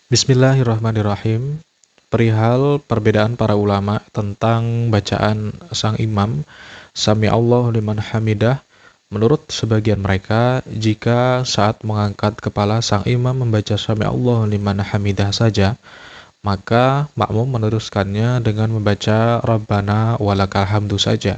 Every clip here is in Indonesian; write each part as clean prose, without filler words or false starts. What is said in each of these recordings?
Bismillahirrahmanirrahim. Perihal perbedaan para ulama tentang bacaan sang imam, Sami Allahu liman hamidah, menurut sebagian mereka, jika saat mengangkat kepala sang imam membaca Sami Allahu liman hamidah saja, maka makmum meneruskannya dengan membaca Rabbana walakal hamdu saja.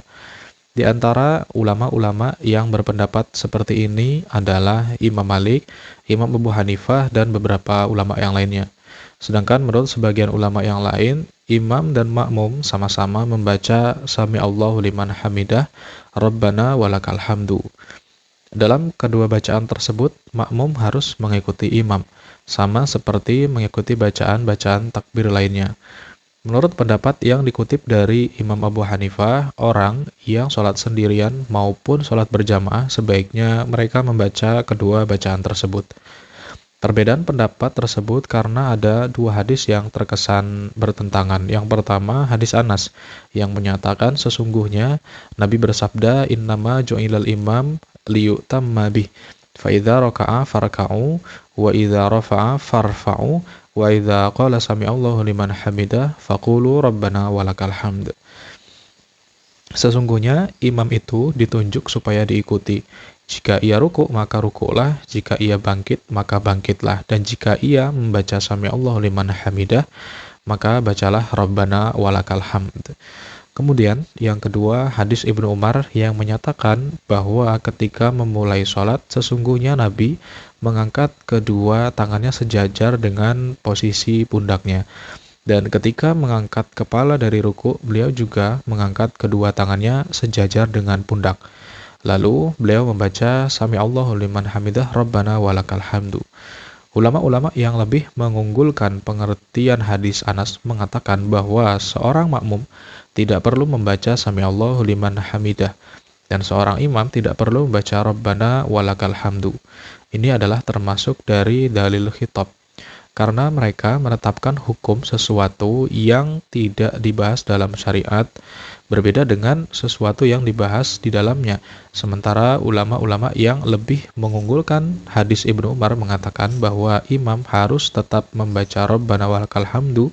Di antara ulama-ulama yang berpendapat seperti ini adalah Imam Malik, Imam Abu Hanifah, dan beberapa ulama yang lainnya. Sedangkan menurut sebagian ulama yang lain, imam dan makmum sama-sama membaca Sami Allahu liman hamidah, Rabbana walakal hamdu. Dalam kedua bacaan tersebut, makmum harus mengikuti imam, sama seperti mengikuti bacaan-bacaan takbir lainnya. Menurut pendapat yang dikutip dari Imam Abu Hanifah, orang yang sholat sendirian maupun sholat berjamaah sebaiknya mereka membaca kedua bacaan tersebut. Perbedaan pendapat tersebut karena ada dua hadis yang terkesan bertentangan. Yang pertama, hadis Anas yang menyatakan sesungguhnya Nabi bersabda, "Innama ju'ilal imam liyutamma bih. Fa idza raka'a farka'u wa idza rafa'a farfa'u wa idza qala sami Allahu liman hamidah faqulu rabbana walakal hamd." Sesungguhnya imam itu ditunjuk supaya diikuti. Jika ia ruku, maka rukuklah, jika ia bangkit, maka bangkitlah, dan jika ia membaca Sami Allahu liman hamidah, maka bacalah Rabbana walakal hamd. Kemudian, yang kedua, hadis Ibnu Umar yang menyatakan bahwa ketika memulai sholat, sesungguhnya Nabi mengangkat kedua tangannya sejajar dengan posisi pundaknya. Dan ketika mengangkat kepala dari ruku, beliau juga mengangkat kedua tangannya sejajar dengan pundak. Lalu beliau membaca Sami Allahu liman hamidah Rabbana walakal hamdu. Ulama-ulama yang lebih mengunggulkan pengertian hadis Anas mengatakan bahwa seorang makmum tidak perlu membaca Sami Allahu liman hamidah dan seorang imam tidak perlu membaca Rabbana walakal hamdu. Ini adalah termasuk dari dalil khitab, karena mereka menetapkan hukum sesuatu yang tidak dibahas dalam syariat berbeda dengan sesuatu yang dibahas di dalamnya. Sementara ulama-ulama yang lebih mengunggulkan hadis Ibnu Umar mengatakan bahwa imam harus tetap membaca Rabbana walakal hamdu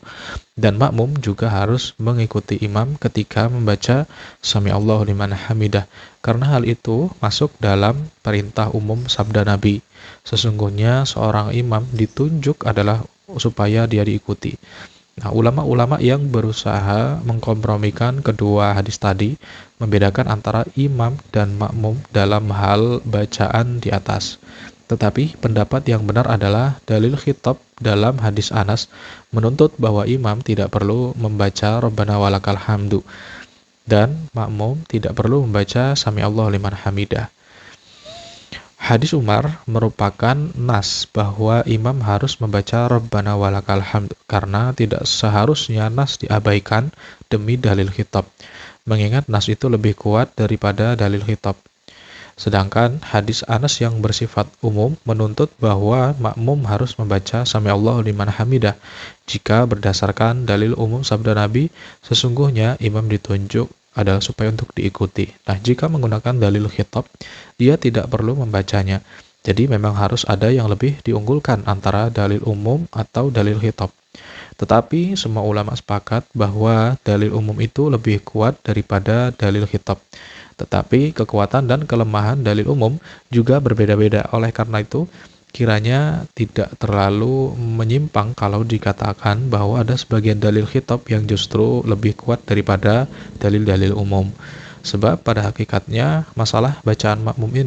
dan makmum juga harus mengikuti imam ketika membaca Sami Allahu liman hamidah. Karena hal itu masuk dalam perintah umum sabda Nabi. Sesungguhnya seorang imam ditunjuk adalah supaya dia diikuti. Nah, ulama-ulama yang berusaha mengkompromikan kedua hadis tadi membedakan antara imam dan makmum dalam hal bacaan di atas. Tetapi pendapat yang benar adalah dalil khitab dalam hadis Anas menuntut bahwa imam tidak perlu membaca Rabbana walakal hamdu dan makmum tidak perlu membaca Sami Allahu liman hamidah. Hadis Umar merupakan nas bahwa imam harus membaca Rabbana walakal hamd karena tidak seharusnya nas diabaikan demi dalil khitab, mengingat nas itu lebih kuat daripada dalil khitab. Sedangkan hadis Anas yang bersifat umum menuntut bahwa makmum harus membaca Sami Allahu liman hamidah. Jika berdasarkan dalil umum sabda Nabi, sesungguhnya imam ditunjuk adalah supaya untuk diikuti. Nah, jika menggunakan dalil khitab, dia tidak perlu membacanya. Jadi memang harus ada yang lebih diunggulkan antara dalil umum atau dalil khitab. Tetapi semua ulama sepakat bahwa dalil umum itu lebih kuat daripada dalil khitab. Tetapi kekuatan dan kelemahan dalil umum juga berbeda-beda. Oleh karena itu, kiranya tidak terlalu menyimpang kalau dikatakan bahwa ada sebagian dalil khitab yang justru lebih kuat daripada dalil-dalil umum. Sebab pada hakikatnya masalah bacaan makmum ini